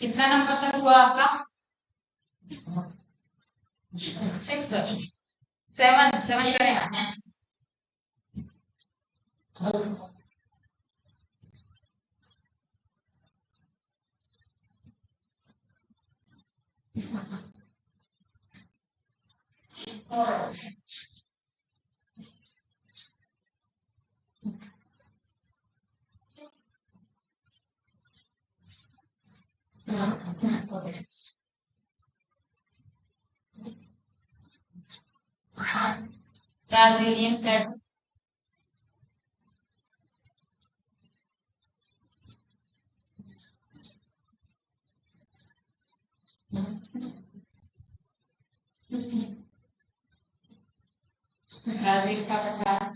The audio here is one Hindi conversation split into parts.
कितना नंबर तक हुआ आपका? 6 7 7 करें। Brazilian cat. Brazil का प्रचार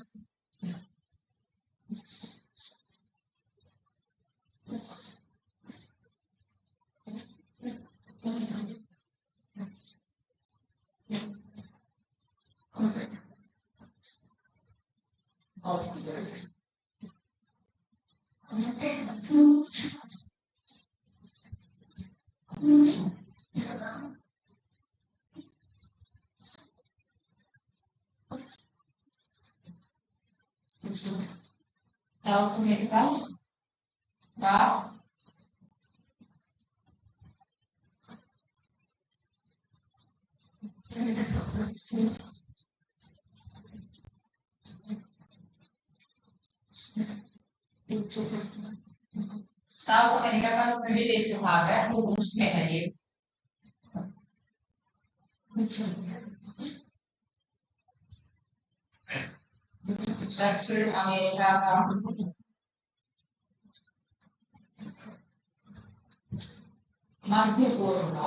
South America, South अमेरिका का जो पहले देश भाग है वो उसमें है ये दक्षिण अमेरिका का मध्य पूर्व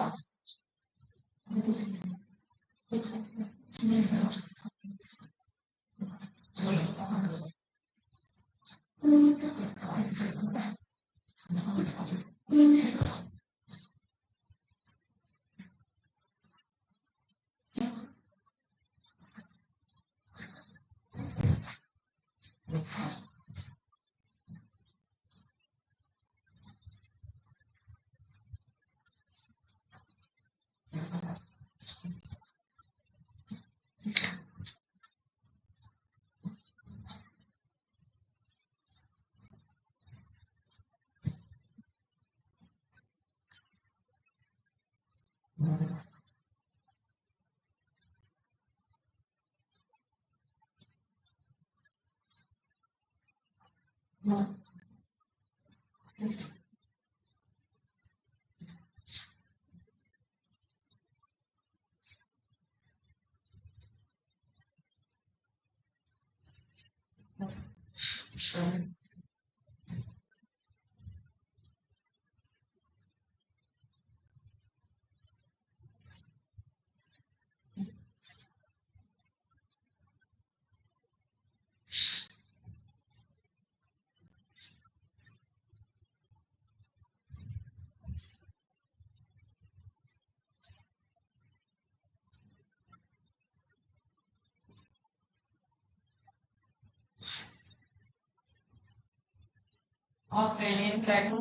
ऑस्ट्रेलियन प्लेटो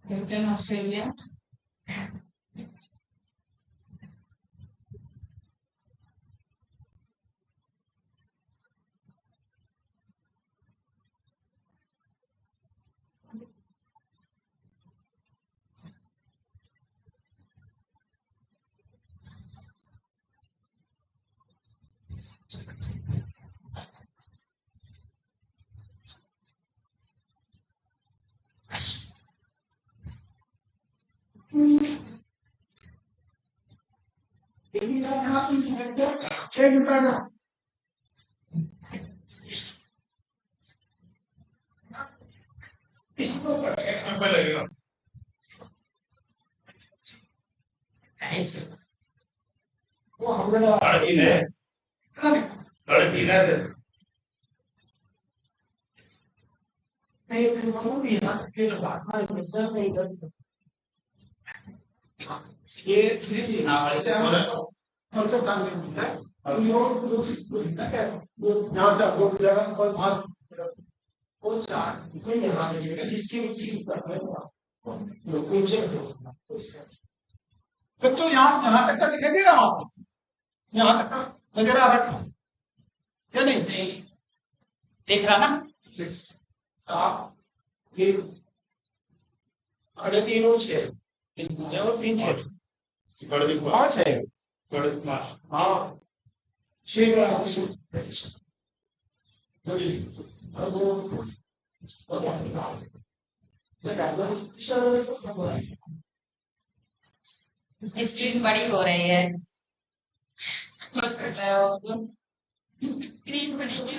वेस्टर्न ऑस्ट्रेलिया लगेगा वो हम लोग लड़की है लड़की है ये चीज हमारे से हमारा कॉन्सेप्ट आ गया है अब यहाँ से आपको जगह पर भाग कौन सा इसकी चीज पर बच्चों यहाँ तक का दिखाई दे रहा हूँ यहाँ तक का नजर आ रहा क्या नहीं देख रहा ना आप ये अड़े तीनों छह और तीन छह पांच है हाँ छह इस चीज बड़ी हो रही है हो सकता है उसको स्क्रीन बनेगी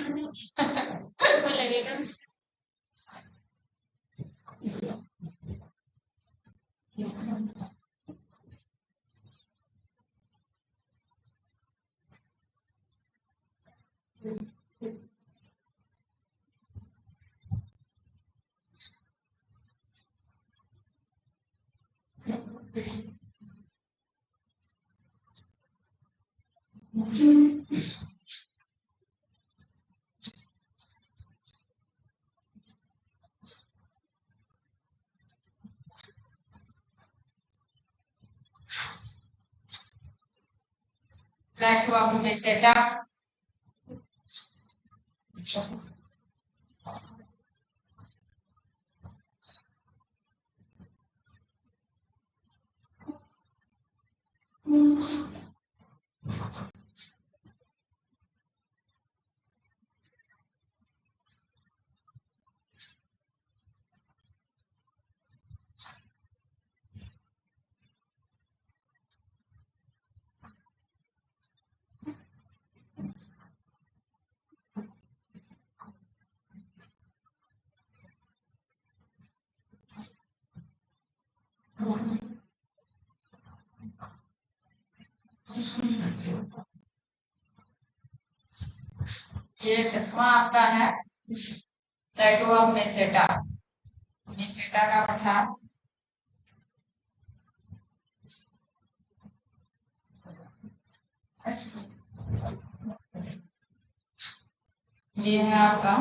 लगेगा platform में setup ये चश्मा आपका है platform में सेटा का पठान ये है आपका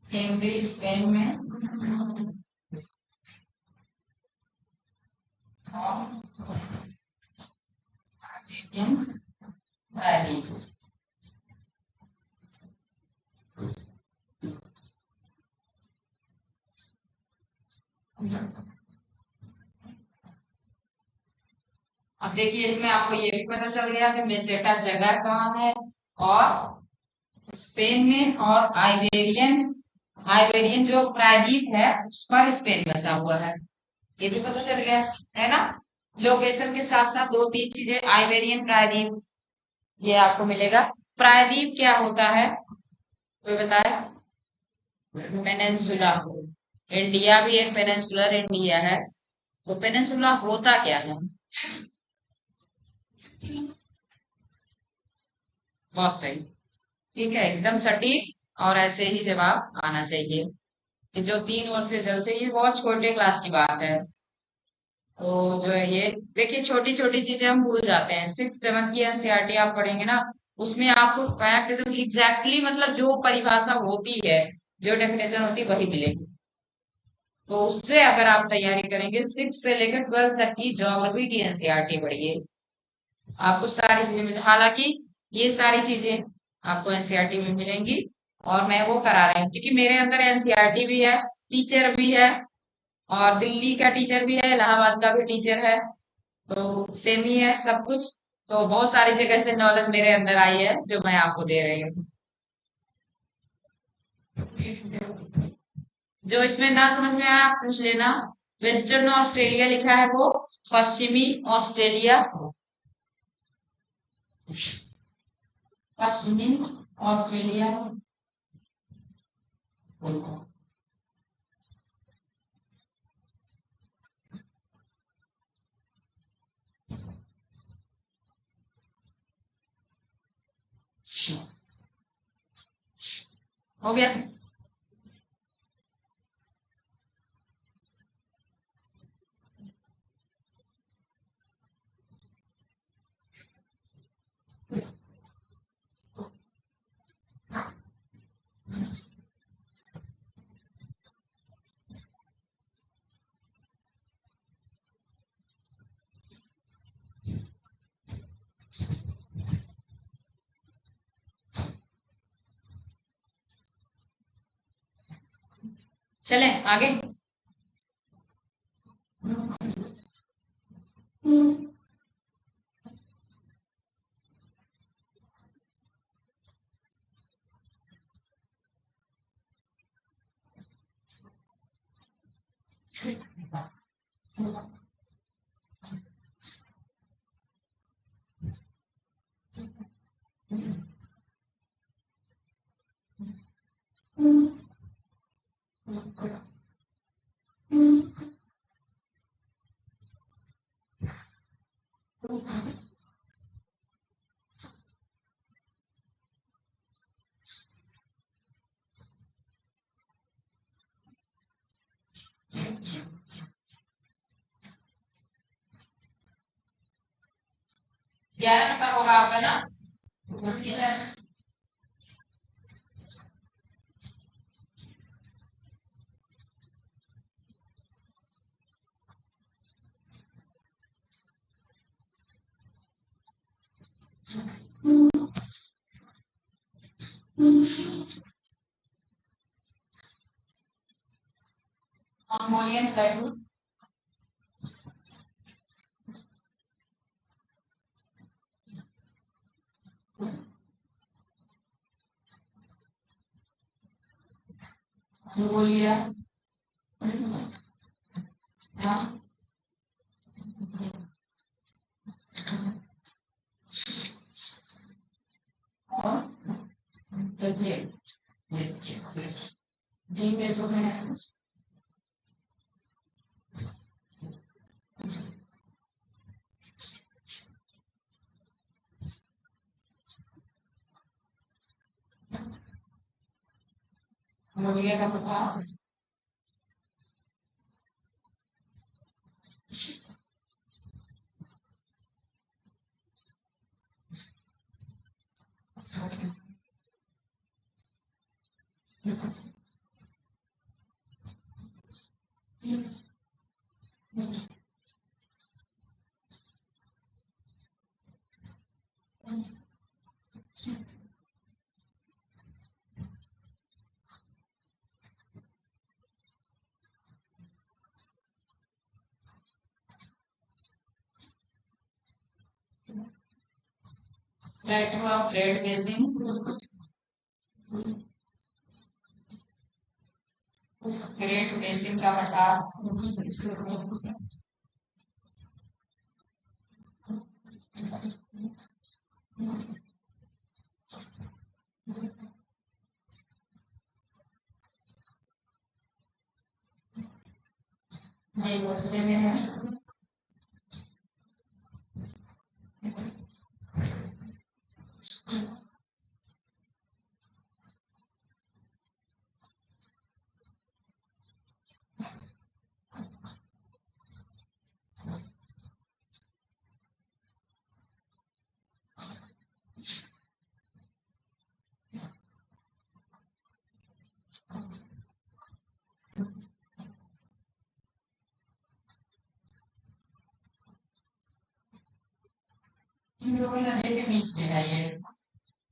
केम्ब्रिज स्पेन में अब देखिए इसमें आपको ये भी पता चल गया कि मेसेटा जगह कहाँ है और स्पेन में और आइबेरियन जो प्रायद्वीप है उस पर स्पेन बसा हुआ है ये भी पता चल गया है ना। लोकेशन के साथ साथ दो तीन चीजें आइबेरियन प्रायद्वीप ये आपको मिलेगा। प्रायद्वीप क्या होता है कोई बताए? पेनिनसुला इंडिया भी एक पेनिनसुलर इंडिया है तो पेनिनसुला होता क्या है? बहुत सही ठीक है एकदम सटीक और ऐसे ही जवाब आना चाहिए कि जो 3 वर्ष से जल से ये बहुत छोटे क्लास की बात है तो जो है ये देखिए छोटी छोटी चीजें हम भूल जाते हैं 6th 7th की एनसीईआरटी आप पढ़ेंगे ना उसमें आपको फैक्ट एकदम एग्जैक्टली मतलब जो परिभाषा होती है जो डेफिनेशन होती है वही मिलेगी तो उससे अगर आप तैयारी करेंगे 6 से लेकर 12 तक की ज्योग्राफी की एनसीईआरटी पढ़िए आपको सारी चीजें मिल हालांकि ये सारी चीजें आपको एनसीईआरटी में मिलेंगी और मैं वो करा रही हूँ क्योंकि मेरे अंदर एनसीईआरटी भी है टीचर भी है और दिल्ली का टीचर भी है, इलाहाबाद का भी टीचर है, तो सेम ही है सब कुछ। तो बहुत सारी जगह से नॉलेज मेरे अंदर आई है जो मैं आपको दे रही हूँ। जो इसमें ना समझ में आया आप पूछ लेना। वेस्टर्न ऑस्ट्रेलिया लिखा है वो पश्चिमी ऑस्ट्रेलिया, पश्चिमी ऑस्ट्रेलिया। हो गया। चले आगे। ग्यारह नंबर होगा आपका ना। मंगोलियन लड्डू, मंगोलिया, हाँ, और देखिए दिन में जो है मंगोलिया का पता। Plateau of great basin, great basin का पता। ये गुस्से में है। इन दोनों नदी के बीच में है ये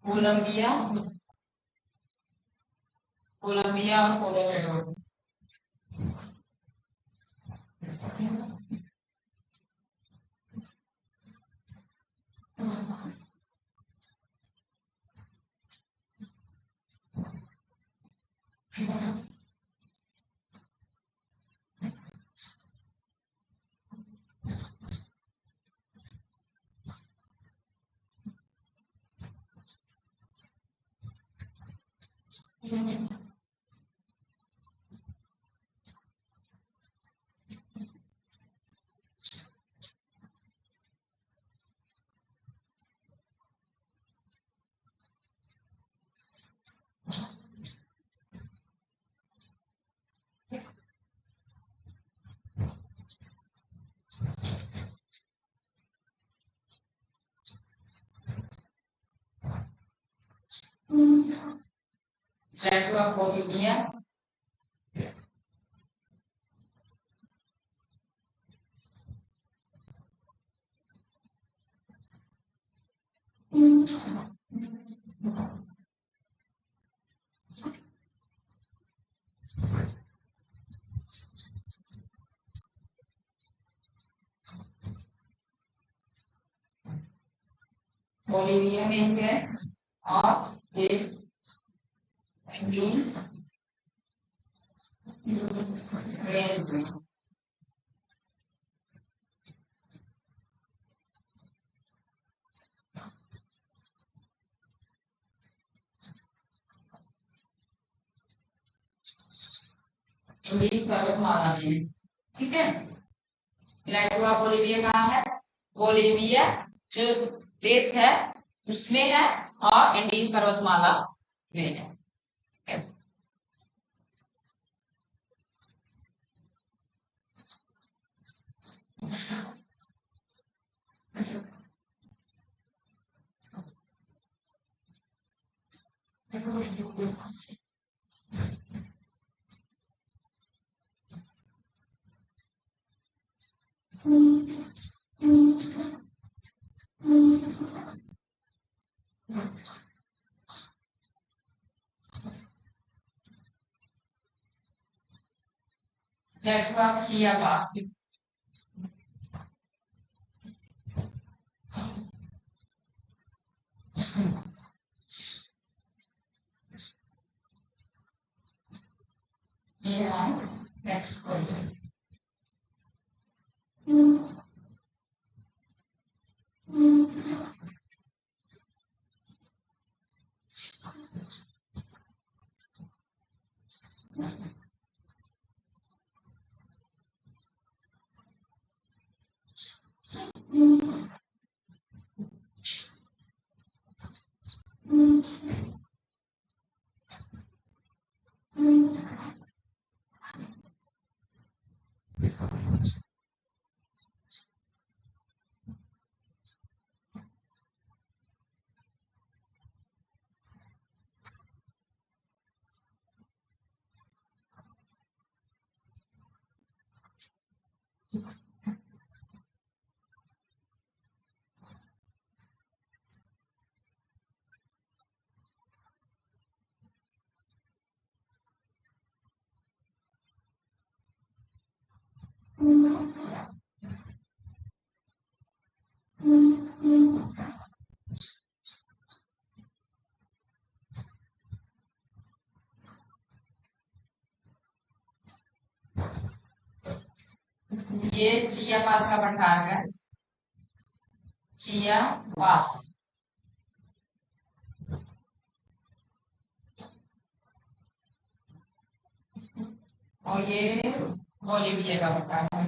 कोलंबिया, कोलंबिया और कोलोराडो। Latvia, Bolivia. बोलिविया में है और ये एंडीज रेंज में। एंडीज पर्वतमाला में है। ठीक है। लाटवा बोलिविया कहाँ है? बोलिविया जो देश है उसमें है और एंडीज पर्वतमाला में है। लाटवा चियापास ये है मेक्सिको। ये चियापास का पठार है। चियापास और ये बोलिविया का पठार है।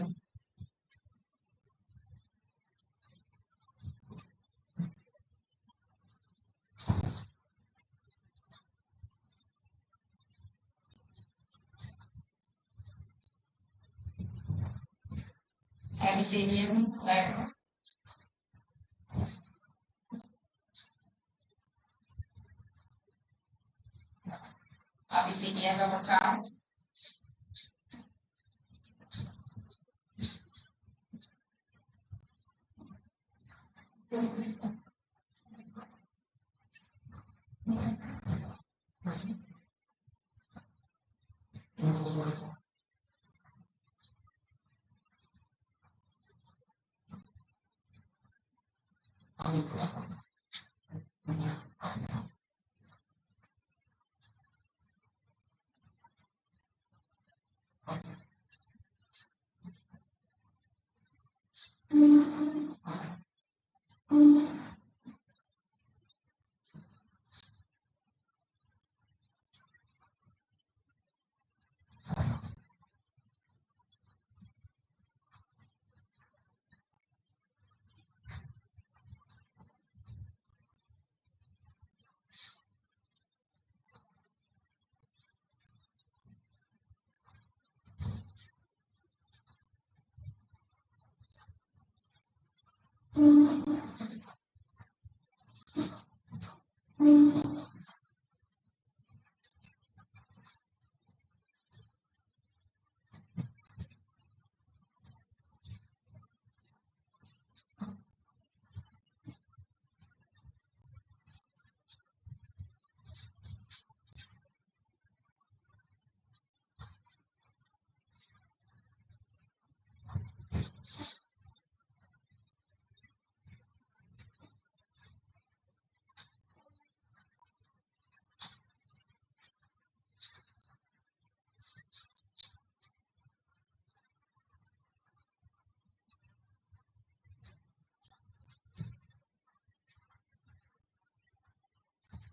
एबिसिनियन अबिसिनिया का पठार।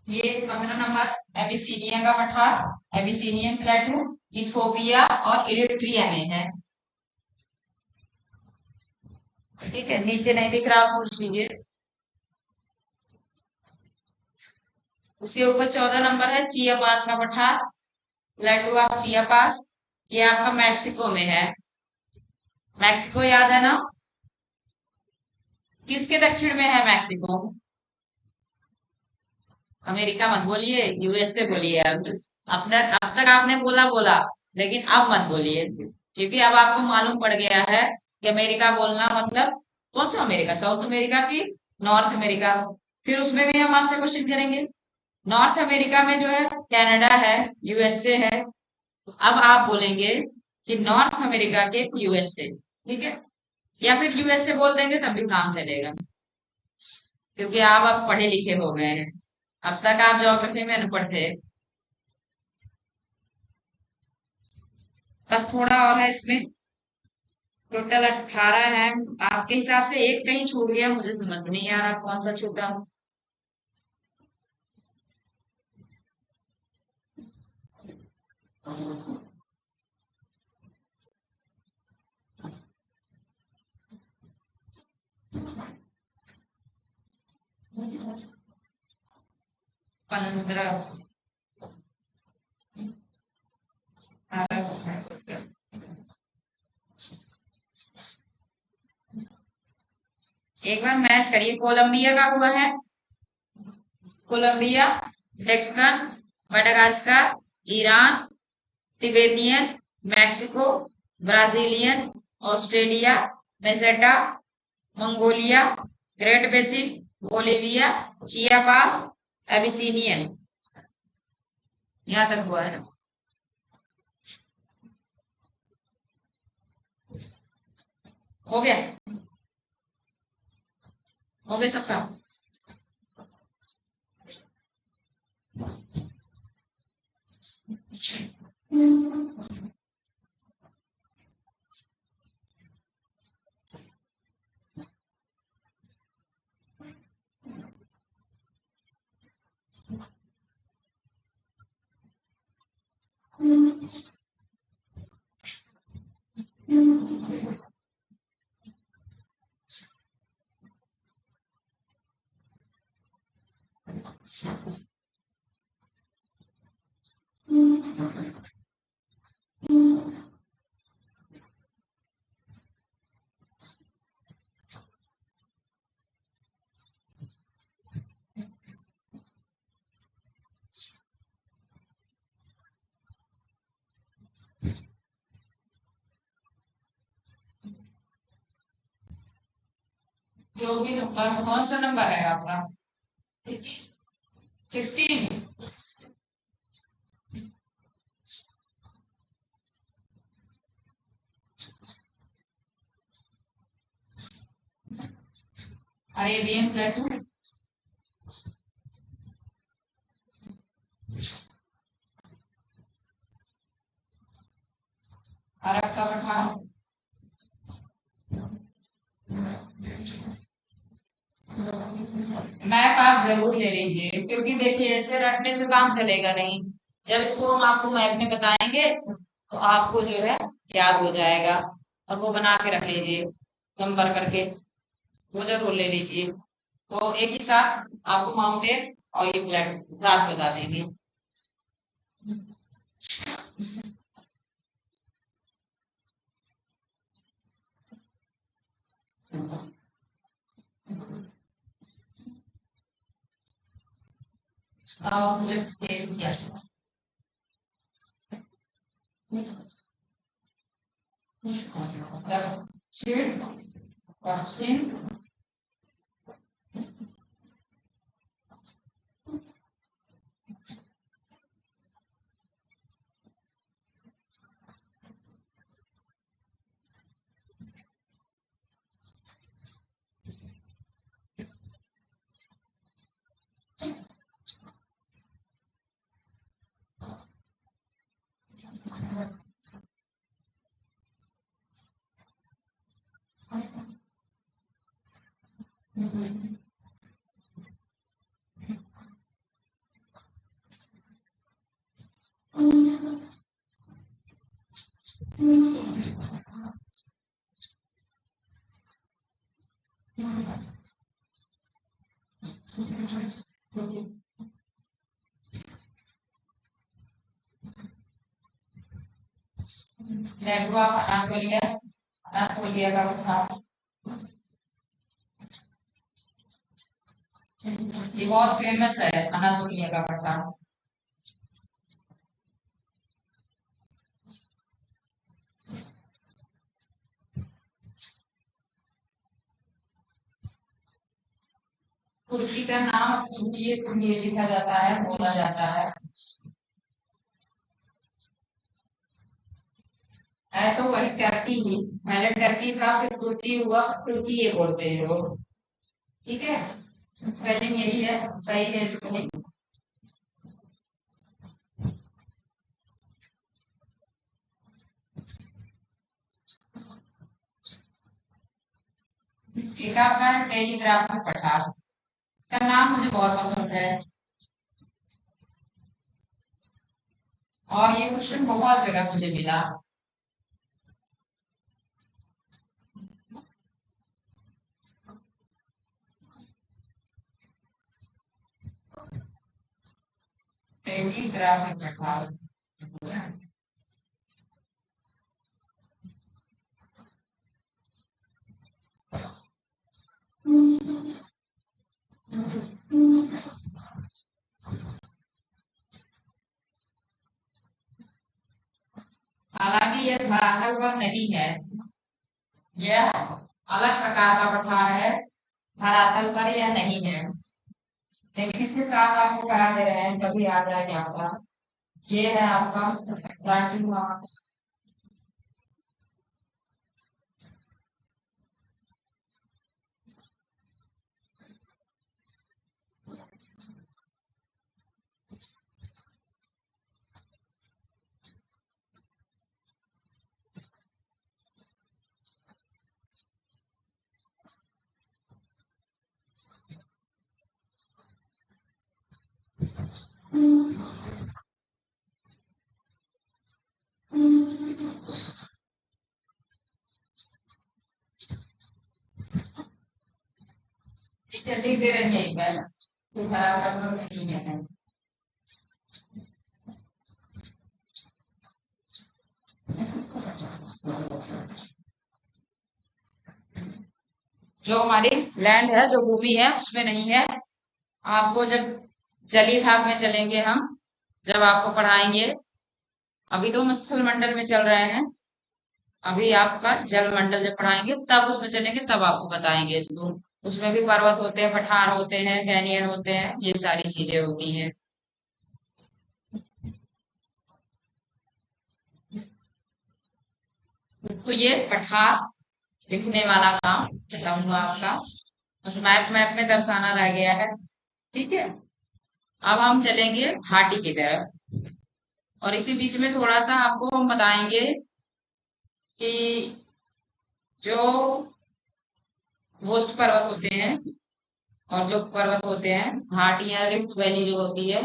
ये 15 नंबर एबिसीनिया का पठार एबिसीनियन प्लेटू इथोपिया और इरिट्रिया में है। ठीक है, नीचे नहीं दिख रहा, पूछ लीजिए। उसके ऊपर 14 नंबर है चियापास का पठार, प्लेटू ऑफ चियापास। ये आपका मैक्सिको में है। मैक्सिको याद है ना? किसके दक्षिण में है मैक्सिको? अमेरिका मत बोलिए, यूएसए बोलिए। अब तक आपने बोला बोला, लेकिन अब मत बोलिए, क्योंकि अब आपको मालूम पड़ गया है कि अमेरिका बोलना मतलब कौन सा अमेरिका, साउथ अमेरिका की नॉर्थ अमेरिका। फिर उसमें भी हम आपसे क्वेश्चन करेंगे। नॉर्थ अमेरिका में जो है कनाडा है, यूएसए है। अब आप बोलेंगे कि नॉर्थ अमेरिका के यूएसए, ठीक है, या फिर यूएसए बोल देंगे तब भी काम चलेगा, क्योंकि आप अब पढ़े लिखे हो गए हैं। अब तक आप ज्योग्राफी में अनपढ़ थे। बस थोड़ा और है इसमें, टोटल 18 है। आपके हिसाब से एक कहीं छूट गया, मुझे समझ में नहीं आ रहा कौन सा छूटा। पंद्रह, एक बार मैच करिए। कोलंबिया का हुआ है, Colombia, Deccan, Madagascar, Iran, Tibetan, Mexico, Brazilian, Australia, Meseta, Mongolia, great basin, Bolivia, Chiapas, Abyssinian. यहाँ तक हुआ है ना? हो गया, हो गया सबका। जो भी नंबर, कौन सा नंबर है आपका? 16। अरेबियन प्लेटू, अरब का पठार, मैप आप जरूर ले लीजिए, क्योंकि देखिए ऐसे रटने से काम चलेगा नहीं। जब इसको हम आपको मैप में बताएंगे तो आपको जो है याद हो जाएगा, और वो बना के रख लीजिए नंबर करके, वो जरूर ले लीजिए। तो एक ही साथ आपको माउंटेन और ये फ्लैट साथ बता देंगे। Yes, yes. The seed, vaccine, net हुआ अनातोलिया, अनातोलिया का पठार। ये बहुत फेमस है अनातोलिया का पठार। तुर्की का नाम तुर्की तुर्की लिखा जाता है, बोला जाता है तो वही टर्की ही। पहले टर्की था, फिर तुर्की हुआ, तुर्की ये बोलते हैं लोग। ठीक है, स्पेलिंग यही है, सही है स्पेलिंग। एक आपका है टेलीग्राफ में पठार, का नाम मुझे बहुत पसंद है और ये क्वेश्चन बहुत जगह मुझे मिला। टेलीग्राफ में पठार। हालांकि यह धरातल पर नहीं है, यह अलग प्रकार का पठार है, धरातल पर यह नहीं है। लेकिन इसके साथ आपको करा दे रहे हैं, कभी आ जाएगा आपका। ये है आपका प्राचीन लिख दे रही है एक बार, तो धरातल पर नहीं है। जो हमारी लैंड है, जो भूमि है, उसमें नहीं है। आपको जब जलीय भाग में चलेंगे हम, जब आपको पढ़ाएंगे, अभी तो हम स्थल मंडल में चल रहे हैं, अभी आपका जल मंडल जब पढ़ाएंगे तब उसमें चलेंगे, तब आपको बताएंगे इसको। उसमें भी पर्वत होते हैं, पठार होते हैं, कैनियन होते हैं, ये सारी चीजें होती हैं। तो ये पठार लिखने वाला काम खत्म हुआ आपका, बस मैप मैप में दर्शाना रह गया है। ठीक है, अब हम चलेंगे घाटी की तरफ, और इसी बीच में थोड़ा सा आपको हम बताएंगे कि जो घोस्ट पर्वत होते हैं और जो पर्वत होते हैं, घाटियां, रिफ्ट वैली जो होती है,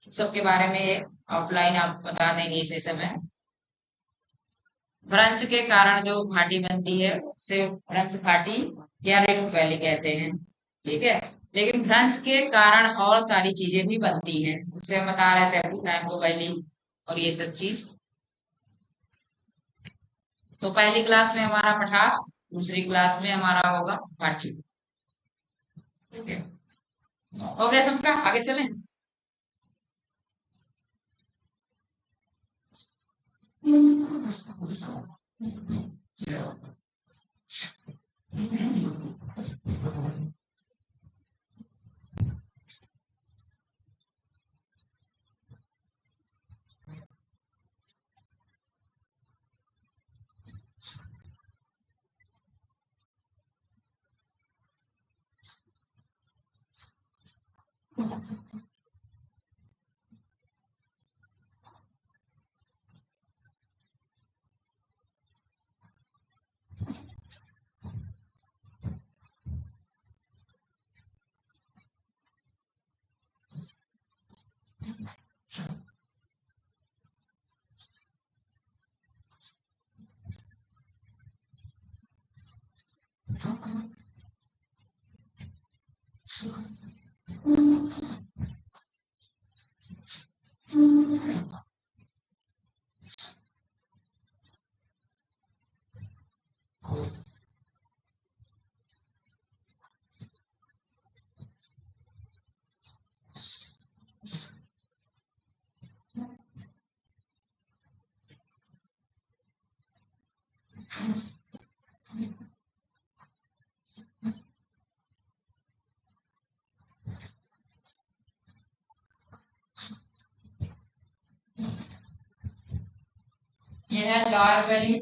सबके बारे में आउटलाइन आप बता देंगे इसी समय। भ्रंश के कारण जो घाटी बनती है उसे भ्रंश घाटी या रिफ्ट वैली कहते हैं। ठीक है, लेकिन भ्रंश के कारण और सारी चीजें भी बनती हैं, उससे हम बता रहे थे फ्रैंको वैली और ये सब चीज। तो पहली क्लास में हमारा पठार, दूसरी क्लास में हमारा होगा घाटी। ठीक है, हो गया सबका, आगे चलें। ये है लोअर वैली,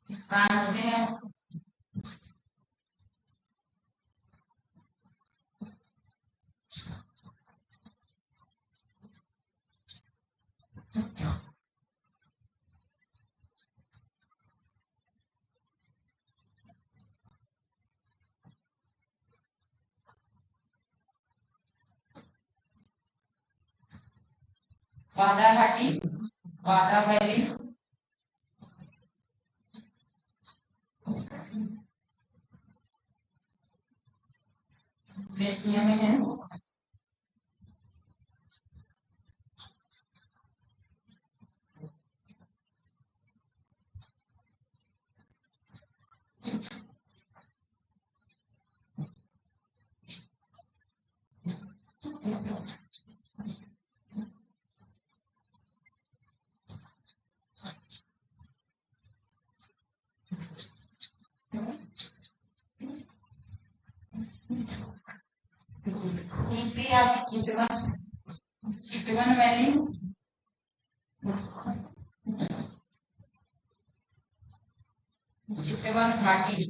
फ्रांस में है। वादा घाटी, वादा वैली, एशिया में है। तीसरी है आपकी चितवन, चितवन वैली, चितवन घाटी,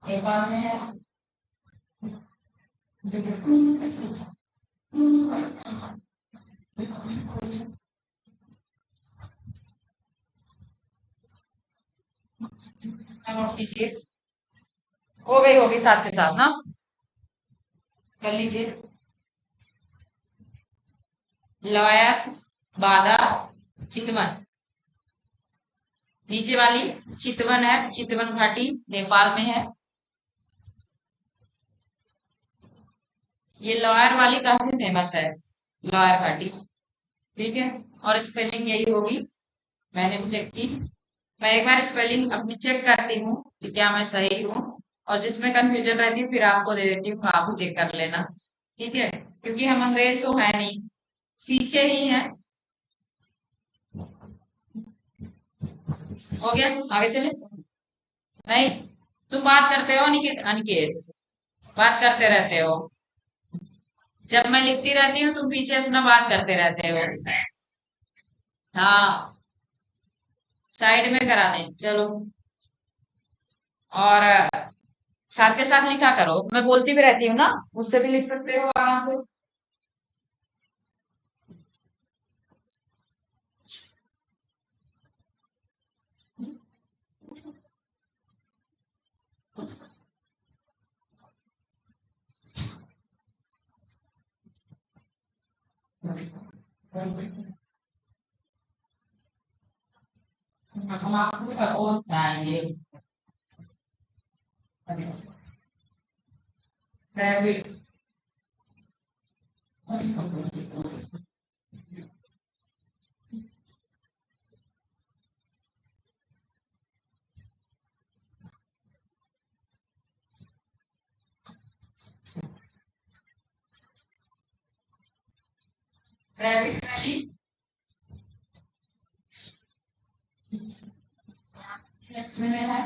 नेपाल में है। नोट कीजिए, हो गई साथ के साथ ना, कर लीजिए। लोअर बादा चितवन, नीचे वाली चितवन है, चितवन घाटी नेपाल में है। ये लोअर वाली काफी फेमस है, लोअर घाटी, ठीक है। और स्पेलिंग यही होगी, मैंने भी चेक की। मैं एक बार स्पेलिंग अपनी चेक करती हूँ कि क्या मैं सही हूँ, और जिसमें कंफ्यूजन रहती है फिर आपको दे देती हूँ, आप भी चेक कर लेना, ठीक है। क्योंकि हम अंग्रेज तो है नहीं, सीखे ही हैं। हो गया, आगे चले। नहीं, तुम बात करते हो अनिकेत, अनिकेत बात करते रहते हो, जब मैं लिखती रहती हूँ तुम पीछे अपना बात करते रहते हो। हाँ, साइड में करा दें, चलो। और साथ के साथ लिखा करो, मैं बोलती भी रहती हूँ ना, उससे भी लिख सकते हो आराम से। हम आपको बताएंगे। रैबिट, रैबिट वैली, इसमें है।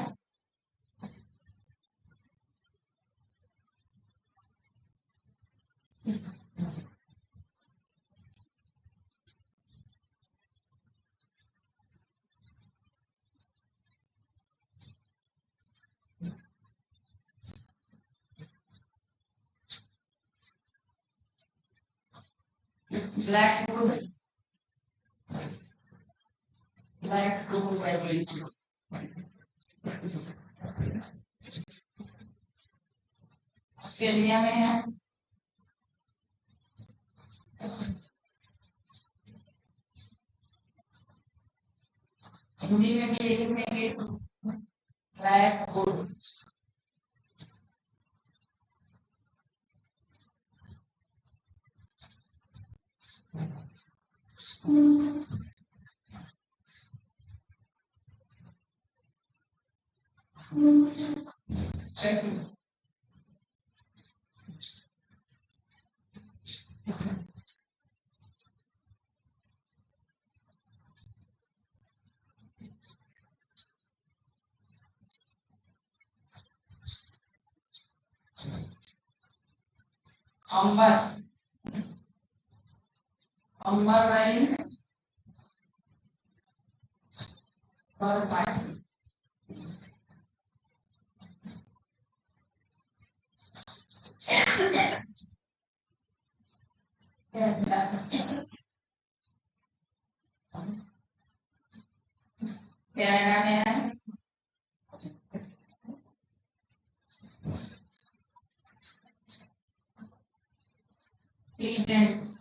Blackwood. Blackwood Valley. ऑस्ट्रेलिया में है। हिंदी में भी यही लिखेंगे, ब्लैकवुड। अंबर, अंबर वैली और कनाडा में है। लीजेंड,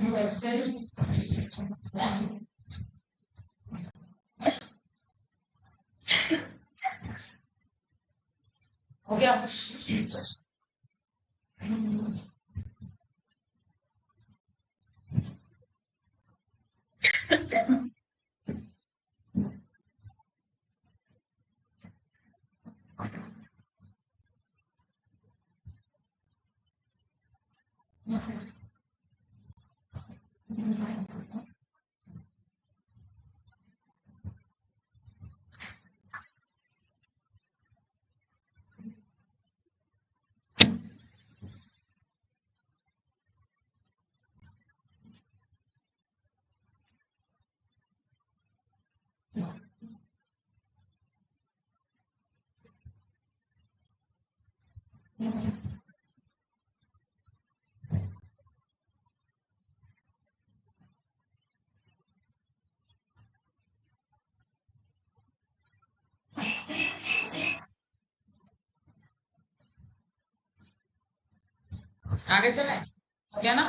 यूएसए, हो गया। आगे चले, हो गया ना।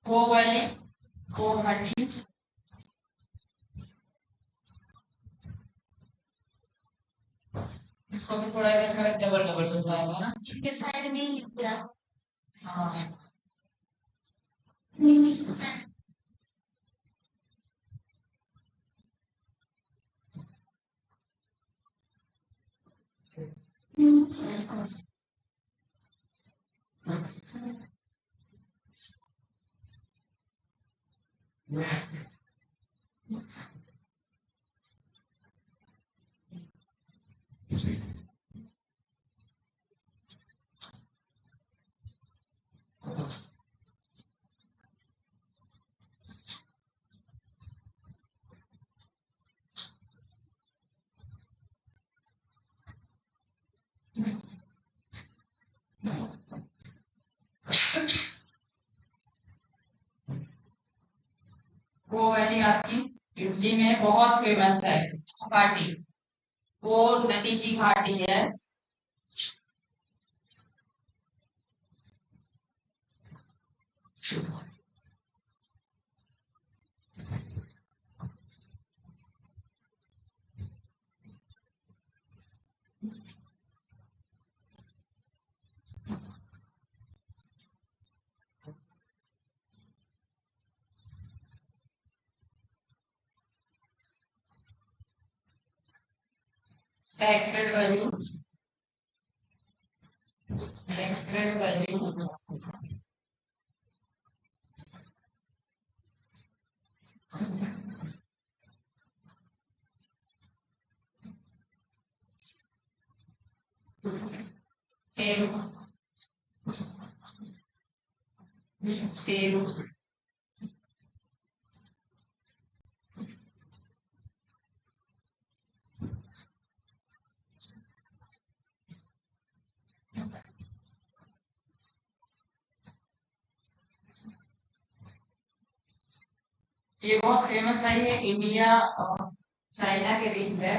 वो वाली, वो वाली इसको भी थोड़ा इधर डबल डबल चल जाएगा ना, इनके साइड में ही पूरा। हाँ आपकी इटली में बहुत फेमस है घाटी, वो नदी की घाटी है। Sacred value, sacred value, Peru, Peru, ये बहुत फेमस है, ये इंडिया और चाइना के बीच है,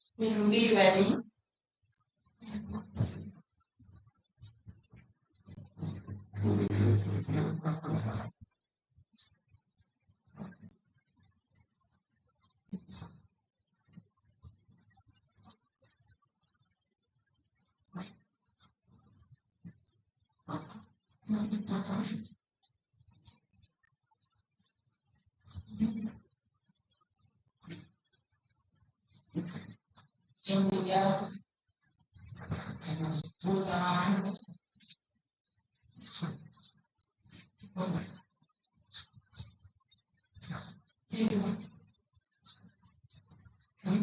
सिम्बी वैली। इंडिया, भूटान,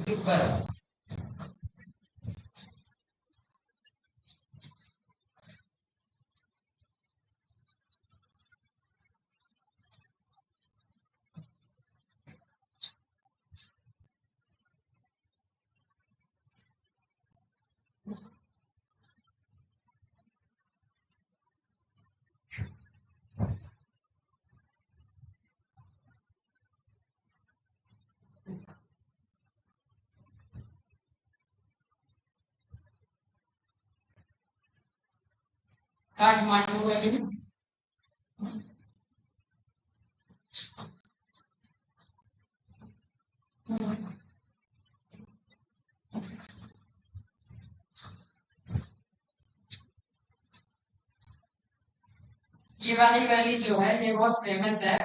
तिब्बत। काठमांडू वैली, ये वाली वैली जो है ये बहुत फेमस है,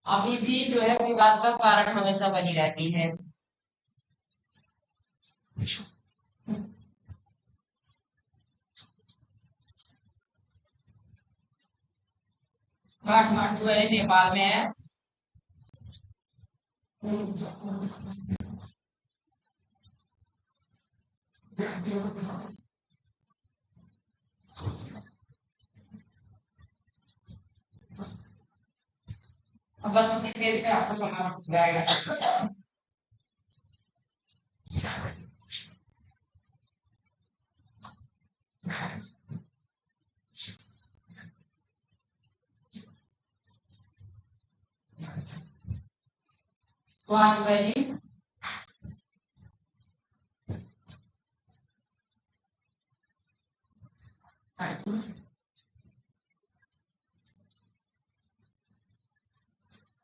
अभी भी जो है विवाद का कारण हमेशा बनी रहती है। काठमांडू वैली नेपाल में है। अब बस उतनी देर में आपका समय हो जाएगा। स्वान वैली,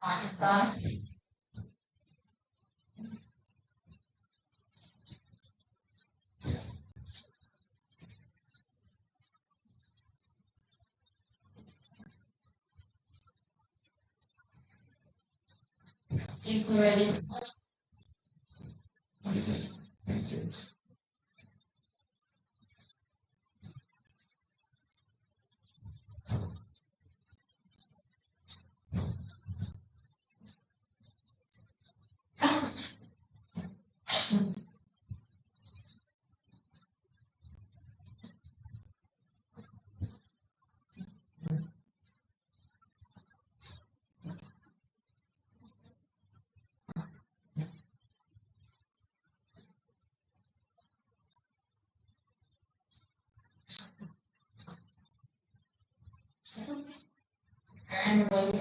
पाकिस्तान, इंकु वैली, ग्रैंड वैली,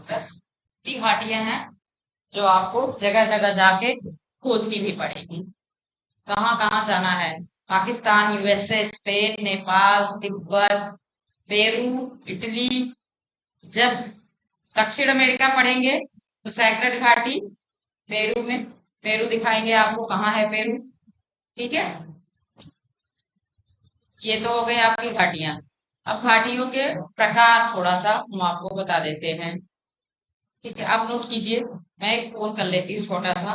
बस ये घाटियां हैं जो आपको जगह जगह जाके खोजनी भी पड़ेगी। कहाँ कहाँ जाना है? Pakistan, USA, Spain, Nepal, Tibet, Peru, Italy. जब दक्षिण अमेरिका पढ़ेंगे तो सैक्रेड घाटी पेरू में, पेरू दिखाएंगे आपको कहाँ है पेरू। ठीक है, ये तो हो गई आपकी घाटियां। अब घाटियों के प्रकार थोड़ा सा हम आपको बता देते हैं। ठीक है, आप नोट कीजिए, मैं एक फोन कर लेती हूँ छोटा सा।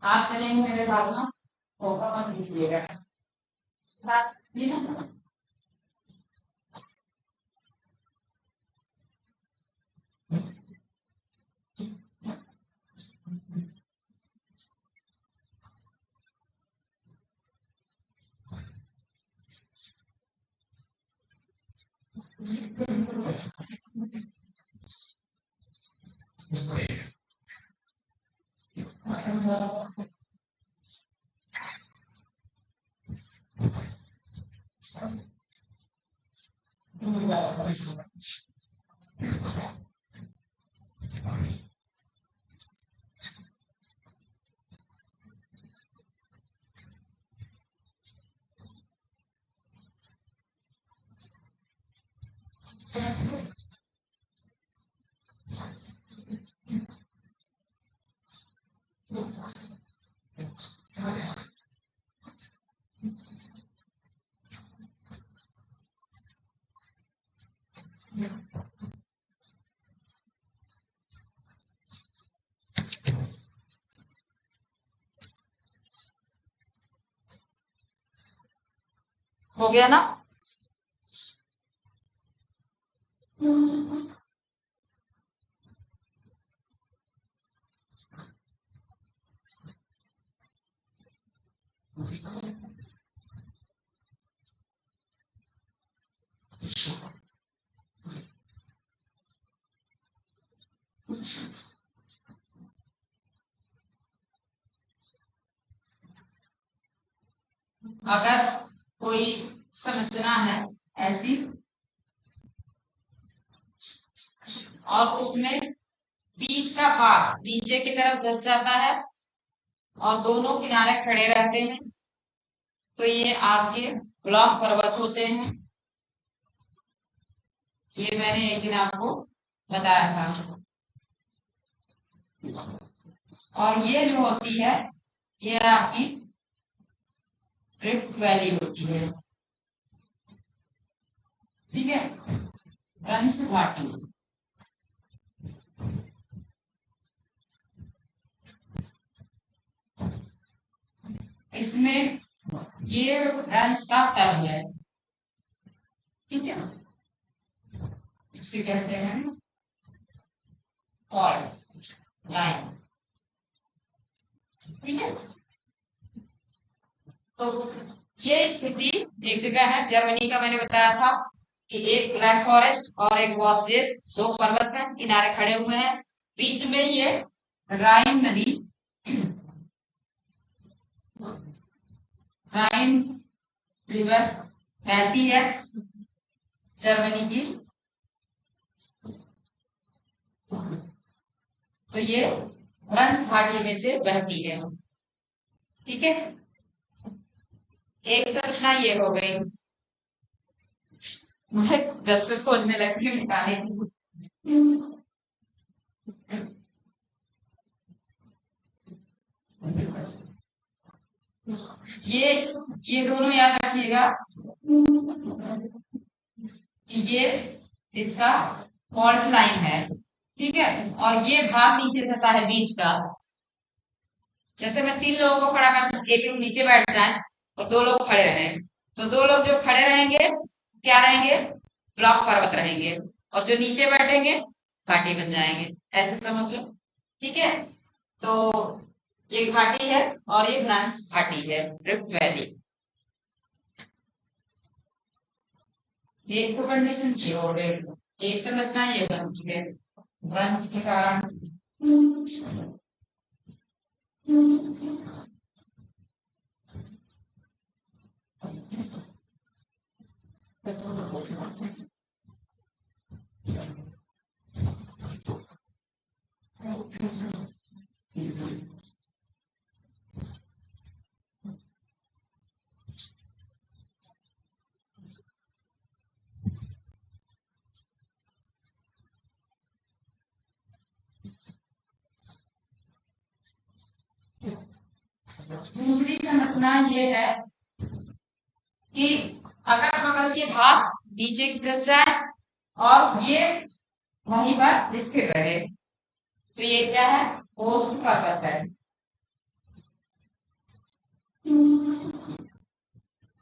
आप चलेंगे मेरे साथ ना, होगा मत कीजिएगा। साथ ये ना, हो गया ना? अगर कोई संरचना है ऐसी और उसमें बीच का भाग नीचे की तरफ धंस जाता है और दोनों किनारे खड़े रहते हैं, तो ये आपके ब्लॉक पर्वत होते हैं। ये मैंने एक दिन आपको बताया था। और ये जो होती है ये आपकी रिफ्ट वैली होती है। ठीक है, रंस घाटी। इसमें ये रंस का तल है। ठीक है, इसे कहते हैं फॉल्ट लाइन। ठीक है, तो ये स्थिति एक जगह है जर्मनी का, मैंने बताया था कि एक ब्लैक फॉरेस्ट और एक वॉसियस, दो पर्वत हैं, किनारे खड़े हुए हैं, बीच में ये राइन नदी, राइन रिवर बहती है जर्मनी की। तो ये रंस घाटी में से बहती है। ठीक है, एक संरचना ये हो गई। मैं दस्तूर खोजने लगती हूँ निकालने की। ये ये दोनों याद रखिएगा कि ये इसका फॉल्ट लाइन है, ठीक है। और ये भाग नीचे धसा है बीच का। जैसे मैं 3 लोगों को खड़ा करता हूँ, एक लोग नीचे बैठ जाए और 2 लोग खड़े रहे, तो 2 लोग जो खड़े रहेंगे क्या रहेंगे, ब्लॉक पर्वत रहेंगे, और जो नीचे बैठेंगे घाटी बन जाएंगे। ऐसे समझ लो, ठीक है। तो ये घाटी है और ये भ्रंश घाटी है, रिफ्ट वैली। एक तो कंडीशन की हो गई, एक समझना ये बनती है भ्रंश के कारण। दूसरी समझना ये है कि अगर बगल के भाग नीचे की तरफ जाए और ये वहीं पर स्थिर रहे, तो ये क्या है, पोस्ट पर्वत है।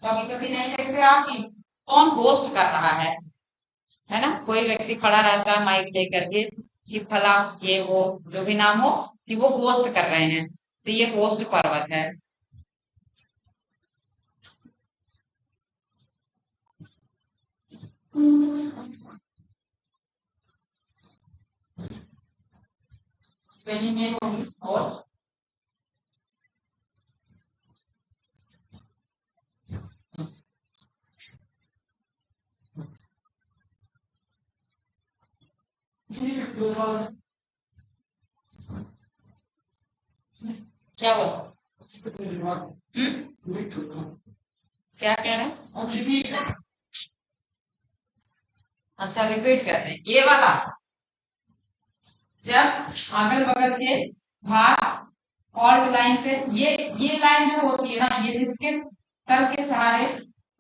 कभी कभी नहीं देखते आप कि कौन होस्ट कर रहा है ना। कोई व्यक्ति खड़ा रहता है माइक लेकर के कि फला ये वो जो भी नाम हो कि वो होस्ट कर रहे हैं, तो ये होस्ट पर्वत है। स्पेलिंग में होगी होस्ट। क्या बोला, क्या कह रहे हैं? अच्छा रिपीट करते हैं ये वाला। जब अगल बगल के भाग फॉल्ट लाइन से ये लाइन जो होती है ना, ये जिसके तल के सहारे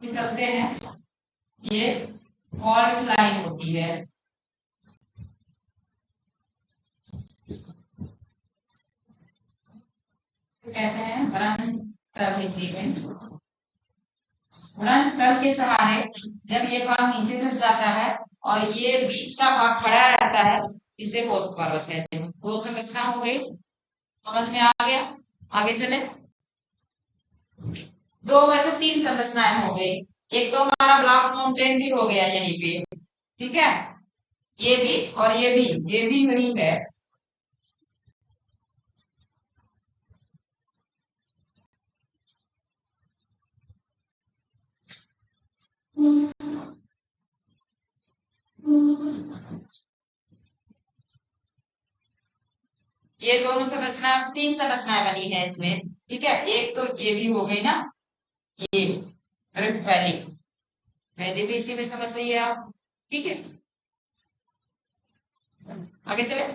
निकलते हैं, ये फॉल्ट लाइन होती है। कहते हैं भ्रंश तल इंक्रीमेंट। भ्रंश तल के सहारे जब ये भाग नीचे धस जाता है और ये बीच का भाग खड़ा रहता है, इसे पोस्ट पर्वत कहते हैं। दो संरचना हो गई, समझ में आ गया। आगे चले, 2 में से 3 संरचनाएं हो गई। एक तो हमारा ब्लॉक माउंटेन भी हो गया यहीं पे, ठीक है। ये भी और ये भी वही है। ये दोनों संरचना, 3 संरचनाएं बनी है इसमें, ठीक है। एक तो ये भी हो गई ना, ये रिफ्ट वैली, वैली भी इसी में समझ लीजिए आप, ठीक है। आगे चले,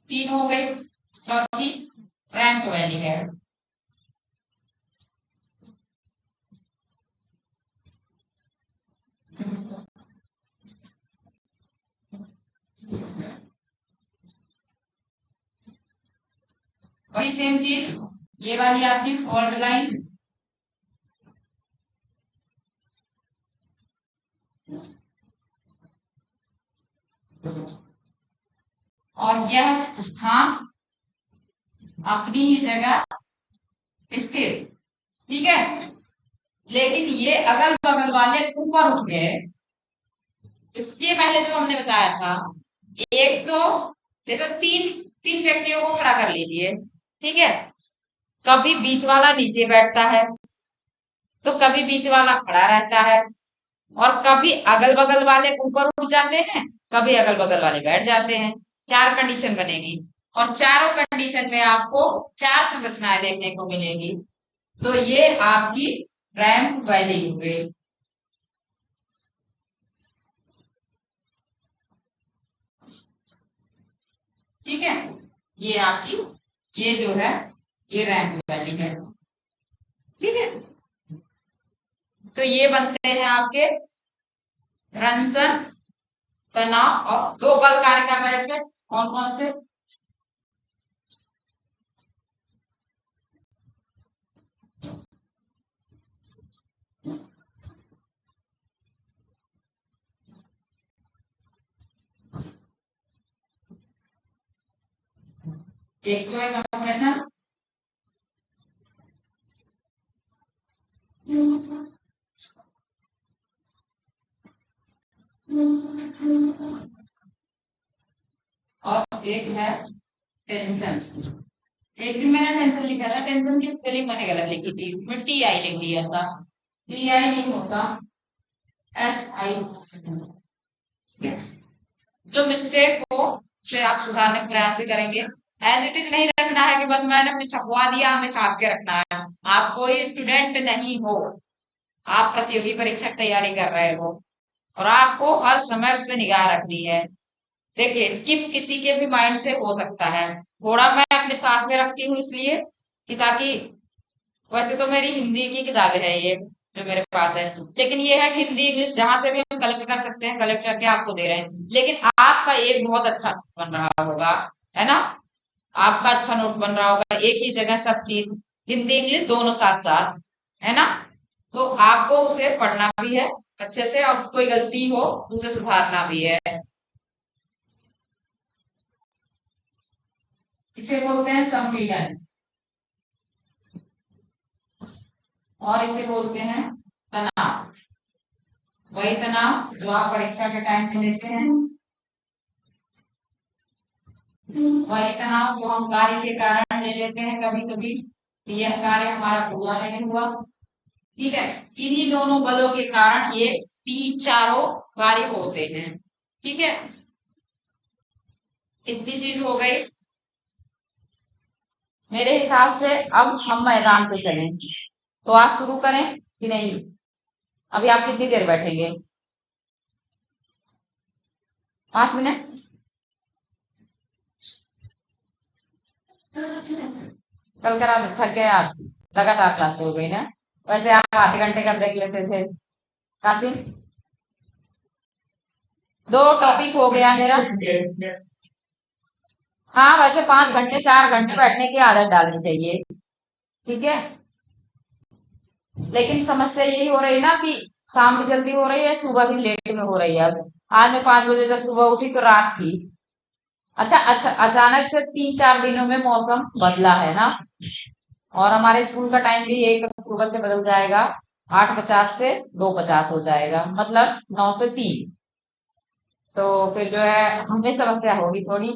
तीन हो गई, चौथी रैंक वैली है। वही सेम चीज, ये वाली आपकी फॉल्ट लाइन, और यह स्थान अपनी ही जगह स्थिर, ठीक है। लेकिन ये अगल बगल वाले ऊपर उठ गए। इसके पहले जो हमने बताया था, एक तो जैसे तीन व्यक्तियों को खड़ा कर लीजिए, ठीक है। कभी बीच वाला नीचे बैठता है, तो कभी बीच वाला खड़ा रहता है, और कभी अगल बगल वाले ऊपर उठ जाते हैं, कभी अगल बगल वाले बैठ जाते हैं। 4 कंडीशन बनेगी, और चारों कंडीशन में आपको 4 संरचनाएं देखने को मिलेगी। तो ये आपकी रैंप वैली हो गई, ठीक है, ये आपकी, ये जो है ये रैंक वैल्यू है। ठीक है, तो ये बनते हैं आपके रंसन, तनाव और दो बल कार्य कर रहे थे, कौन कौन से? एक तो है कंप्रेशन, और एक है टेंशन। एक दिन मैंने टेंशन लिखा था, टेंशन की स्पेलिंग मैंने गलत लिखी थी, मैं टी आई लिख दिया था, टी आई नहीं होता, एस आई। जो मिस्टेक हो उसे आप सुधारने का प्रयास भी करेंगे। एज इट इज नहीं रखना है कि बस मैडम ने छपवा दिया हमें छाप के रखना है। आप कोई स्टूडेंट नहीं हो, आप प्रतियोगी परीक्षा की तैयारी कर रहे हो और आपको हर समय उस पर निगाह रखनी है। देखिए, स्किप किसी के भी माइंड से हो सकता है, थोड़ा मैं अपने साथ में रखती हूँ इसलिए कि ताकि, वैसे तो मेरी हिंदी की किताबें है ये जो मेरे पास है, लेकिन ये है कि हिंदी इंग्लिश जहां से भी हम कलेक्ट कर सकते हैं कलेक्ट करके आपको दे रहे हैं, लेकिन आपका एक बहुत अच्छा बन रहा होगा, है ना? आपका अच्छा नोट बन रहा होगा, एक ही जगह सब चीज, हिंदी इंग्लिश दोनों साथ साथ, है ना? तो आपको उसे पढ़ना भी है अच्छे से, और कोई गलती हो तो उसे सुधारना भी है। इसे बोलते हैं संपीड़न, और इसे बोलते हैं तनाव। वही तनाव जो आप परीक्षा के टाइम पे लेते हैं, वही तनाव जो हम कार्य के कारण ले लेते हैं कभी कभी, यह कार्य हमारा पूरा नहीं हुआ। ठीक है, इन्हीं दोनों बलों के कारण ये तीन चारों कार्य होते हैं। ठीक है, इतनी चीज हो गई। मेरे हिसाब से अब हम मैदान पे चलें, तो आज शुरू करें कि नहीं? अभी आप कितनी देर बैठेंगे? 5 मिनट? कल करा थक गए आज, लगातार क्लास हो गई ना। वैसे आप आधे घंटे का ब्रेक लेते थे कासिम। 2 टॉपिक हो गया मेरा। हाँ, वैसे 5 घंटे 4 घंटे बैठने की आदत डालनी चाहिए। ठीक है, लेकिन समस्या यही हो रही ना कि शाम भी जल्दी हो रही है, सुबह भी लेट में हो रही है। अब आज मैं 5 बजे जब सुबह उठी तो रात थी। अच्छा अच्छा, अचानक से 3 4 दिनों में मौसम बदला है ना, और हमारे स्कूल का टाइम भी 1 अक्टूबर से बदल जाएगा, 8:50 से 2:50 हो जाएगा, मतलब 9 से 3। तो फिर जो है हमें समस्या होगी थोड़ी।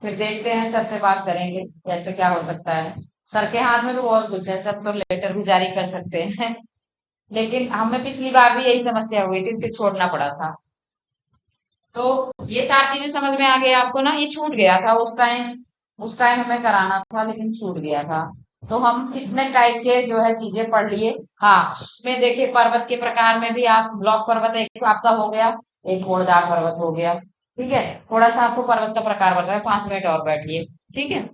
फिर देखते हैं, सर से बात करेंगे कैसे क्या हो सकता है। सर के हाथ में तो बहुत कुछ है, सब तो लेटर भी जारी कर सकते हैं लेकिन हमें पिछली बार भी यही समस्या हुई थी, फिर छोड़ना पड़ा था। तो ये 4 चीजें समझ में आ गई आपको ना? ये छूट गया था उस टाइम हमें कराना था लेकिन छूट गया था। तो हम कितने टाइप के जो है चीजें पढ़ लिए। हाँ, इसमें देखिए पर्वत के प्रकार में भी आप ब्लॉक पर्वत एक आपका हो गया, एक घोड़दार पर्वत हो गया। ठीक है, थोड़ा सा आपको पर्वत का प्रकार बता है, 5 मिनट और बैठिए। ठीक है,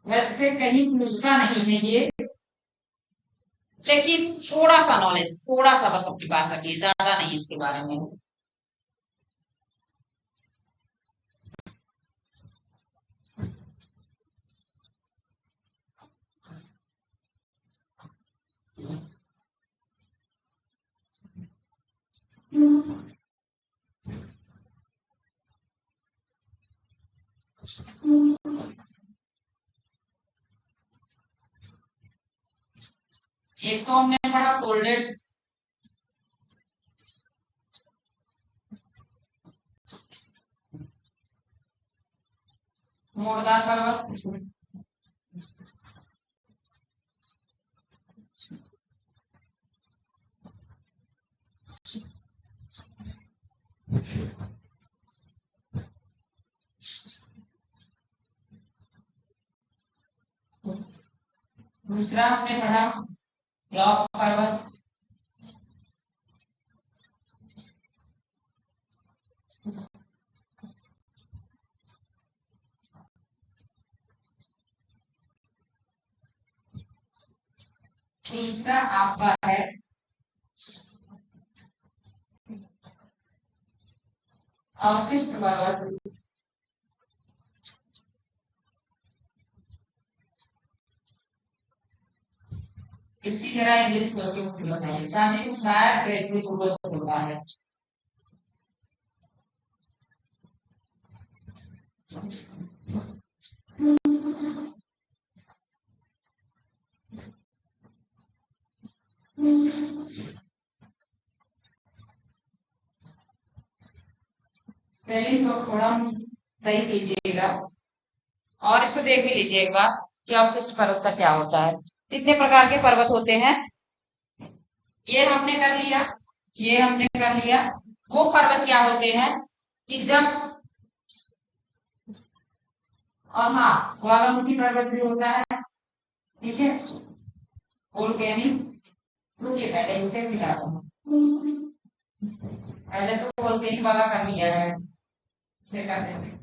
वैसे कहीं पूछता नहीं है ये, लेकिन थोड़ा सा नॉलेज, थोड़ा सा बस आपके पास रखिए, ज्यादा नहीं इसके बारे में। एक तो हमने पढ़ा फोल्डेड, मोड़दार पर्वत, दूसरा हमने पढ़ा ब्लॉक पर्वत। तीसरा आपका है अवशिष्ट पर्वत। इसी तरह इंग्लिश में बताइए शायद होता है। स्पेलिंग को थोड़ा सही कीजिएगा और इसको देख भी लीजिए एक बार कि अवशिष्ट पर्वत का क्या होता है। कितने प्रकार के पर्वत होते हैं ये हमने कर लिया, ये हमने कर लिया। वो पर्वत क्या होते हैं कि जब और हाँ ज्वालामुखी पर्वत भी होता है, ठीक है। वोल्केनिक रुकिए पहले इसे मिटाता हूँ। पहले तो वोल्केनिक वाला कर लिया है, इसे कर देते हैं।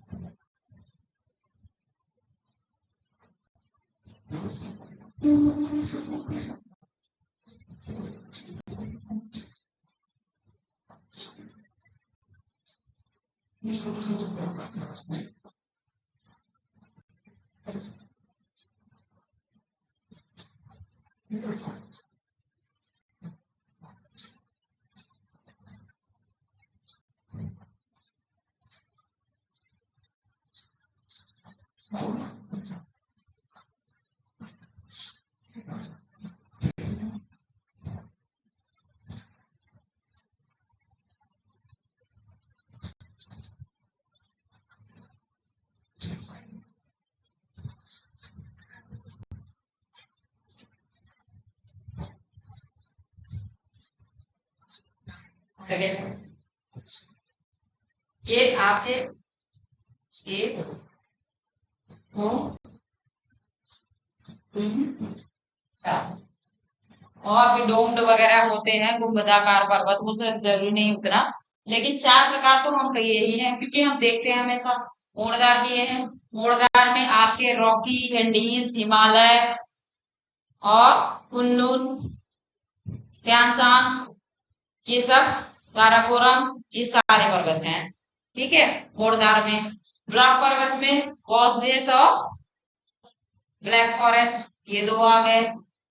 ये आपके एक दो तीन चार और भी डोम्ड वगैरह होते हैं गुंबदाकार पर्वत, मुझे जरूरी नहीं उतना, लेकिन चार प्रकार तो हम कहिए ही हैं क्योंकि हम देखते हैं हमेशा मोड़दार किए हैं। मोड़दार में आपके रॉकी, एंडीज, हिमालय और कुनलुन, त्यानसांग, ये सब काराकोरम, ये सारे पर्वत हैं, ठीक है। मोड़दार में ब्लॉक पर्वत में बॉसडेस और ब्लैक फॉरेस्ट ये दो आ गए।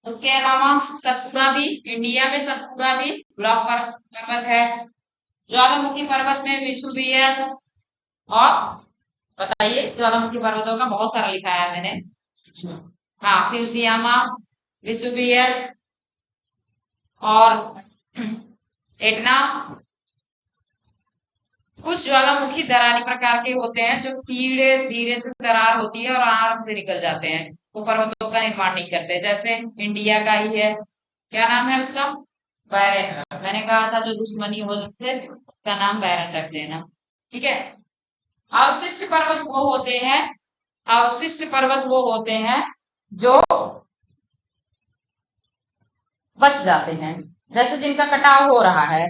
उसके अलावा सतपुड़ा भी, इंडिया में सतपुड़ा भी ब्लॉक पर्वत है। ज्वालामुखी पर्वत में वेसुवियस और बताइए ज्वालामुखी पर्वतों का बहुत सारा लिखा है मैंने, हाँ फ्यूजियामा, वेसुवियस और एटना। कुछ ज्वालामुखी दरारी प्रकार के होते हैं जो धीरे धीरे से दरार होती है और आराम से निकल जाते हैं, वो पर्वतों का निर्माण नहीं करते। जैसे इंडिया का ही है, क्या नाम है उसका, बैरन। मैंने कहा था जो दुश्मनी हो जिससे उसका नाम बैरन रख देना, ठीक है। अवशिष्ट पर्वत वो होते हैं, अवशिष्ट पर्वत वो होते हैं जो बच जाते हैं, जैसे जिनका कटाव हो रहा है,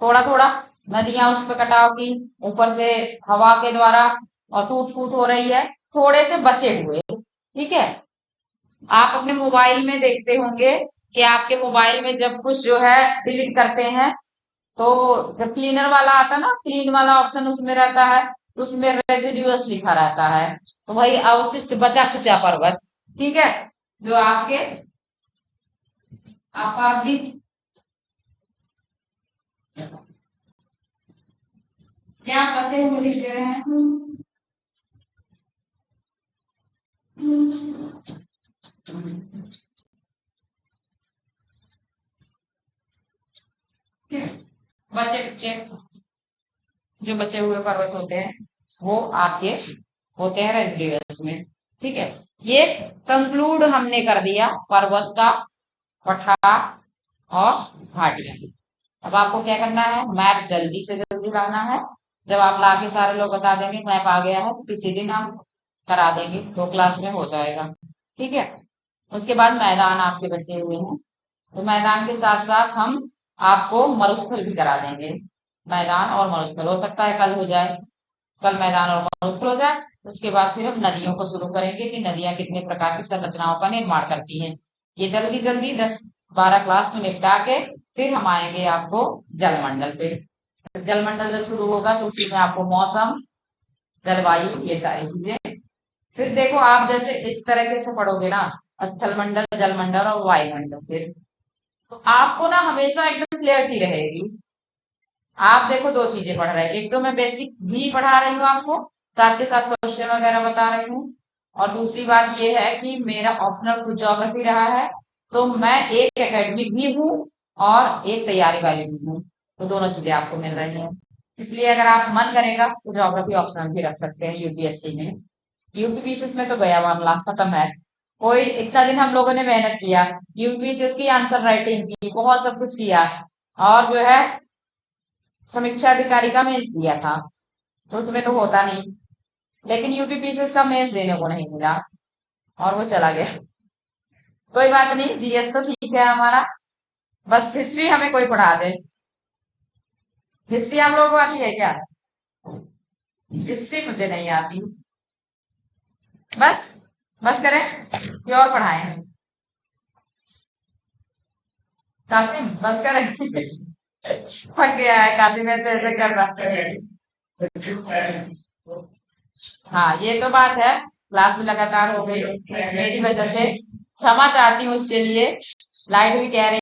थोड़ा थोड़ा नदियां उस पर कटाव की ऊपर से हवा के द्वारा और टूट फूट हो रही है, थोड़े से बचे हुए, ठीक है। आप अपने मोबाइल में देखते होंगे कि आपके मोबाइल में जब कुछ जो है डिलीट करते हैं तो जब क्लीनर वाला आता है ना, क्लीन वाला ऑप्शन उसमें रहता है, उसमें रेजिड्यूअस लिखा रहता है, तो वही अवशिष्ट बचा खुचा पर्वत, ठीक है, जो आपके आपराधिक क्या बचे हुए लिख रहे हैं। बचे बच्चे जो बचे हुए पर्वत होते हैं वो आपके होते हैं रेजिडुअल्स में, ठीक है। ये कंक्लूड हमने कर दिया पर्वत का, पठार और घाटियां। अब आपको क्या करना है, मैप जल्दी से जल्दी लाना है। जब आप लाके सारे लोग बता देंगे मैप आ गया है तो किसी दिन हम करा देंगे, 2 क्लास में हो जाएगा, ठीक है। उसके बाद मैदान आपके बचे हुए हैं, तो मैदान के साथ साथ हम आपको मरुस्थल भी करा देंगे। मैदान और मरुस्थल हो सकता है कल हो जाए, कल मैदान और मरुस्थल हो जाए। उसके बाद फिर हम नदियों को शुरू करेंगे कि नदियां कितने प्रकार की संरचनाओं का निर्माण करती हैं। ये जल्दी जल्दी 10-12 क्लास में निपटा के फिर हम आएंगे आपको जलमंडल पे। जलमंडल जब शुरू होगा तो उसी में आपको मौसम, जलवायु, ये सारी चीजें। फिर देखो आप जैसे इस तरीके से पढ़ोगे ना, स्थल मंडल, जलमंडल और वायुमंडल, फिर तो आपको ना हमेशा एकदम क्लियरिटी रहेगी। आप देखो दो चीजें पढ़ रहे हैं, एक तो मैं बेसिक भी पढ़ा रही हूँ आपको, साथ के साथ क्वेश्चन वगैरह बता रही हूँ, और दूसरी बात ये है कि मेरा ऑप्शनल कुछ ज्योग्राफी रहा है, तो मैं एक एकेडमिक भी हूँ और एक तैयारी वाली भी हूँ, तो दोनों चीजें आपको मिल रही हैं। इसलिए अगर आप मन करेगा तो ज्योग्राफी ऑप्शनल भी रख सकते हैं यूपीएससी में। यूपीपीसीएस में तो गया मामला खत्म है। कोई इतना दिन हम लोगों ने मेहनत किया, यूपीपीसीएस की आंसर राइटिंग की, बहुत सब कुछ किया, और जो है समीक्षा अधिकारी का मेंस दिया था, तो उसमें तो होता नहीं, लेकिन यूपीपीसीएस का मेंस देने को नहीं मिला और वो चला गया। कोई बात नहीं, जीएस तो ठीक है हमारा, बस हिस्ट्री हमें कोई पढ़ा दे। हिस्ट्री हम लोगों को आती है क्या? हिस्ट्री मुझे नहीं आती। बस बस करें कि और पढ़ाएं? कासिम बंद करें। थक गया है कासिम, ऐसे ऐसे कर रहा है। हाँ ये तो बात है, क्लास में लगातार हो गई मेरी वजह से, क्षमा चाहती हूँ उसके लिए। लाइट भी कह रही